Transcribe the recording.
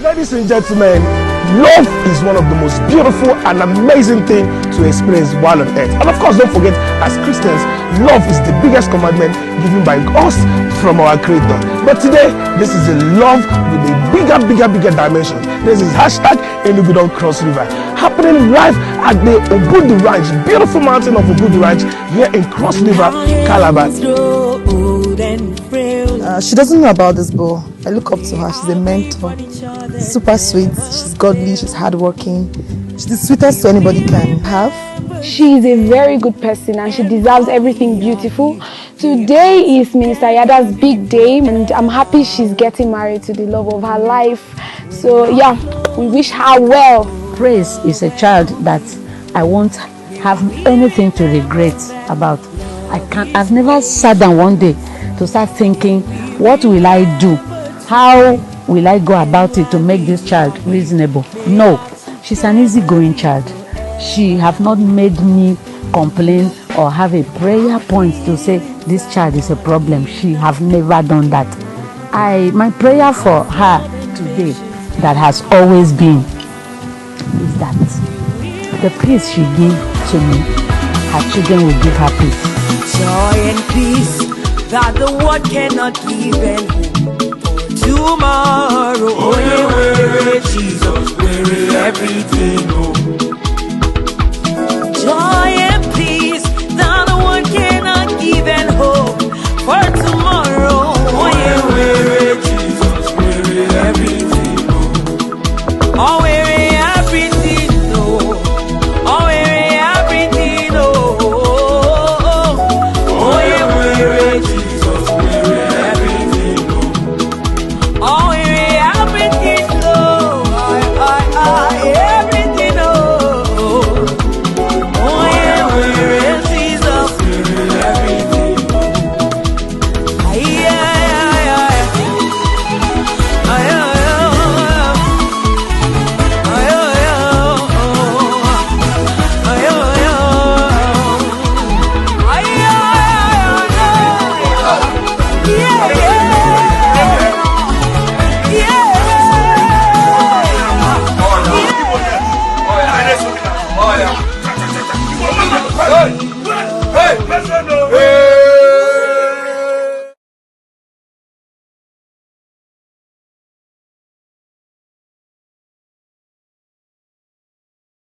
Ladies and gentlemen, love is one of the most beautiful and amazing things to experience while on earth. And of course, don't forget, as Christians, love is the biggest commandment given by us from our Creator. But today, this is a love with a bigger dimension. This is hashtag Enugu Cross River, happening live at the Obudu Ranch, beautiful mountain of Obudu Ranch here in Cross River, Calabar. She doesn't know about this, but I look up to her. She's a mentor, super sweet, she's godly, she's hardworking. She's the sweetest anybody can have. She is a very good person and she deserves everything beautiful. Today is Minister Yadah's big day and I'm happy she's getting married to the love of her life. So yeah, we wish her well. Praise is a child that I won't have anything to regret about. I've never sat down one day to start thinking, what will I do? How will I go about it to make this child reasonable? No, she's an easygoing child. She have not made me complain or have a prayer point to say this child is a problem. She have never done that. My prayer for her today that has always been is that the peace she gives to me, her children will give her peace. Joy and peace that the world cannot give, and hope for tomorrow.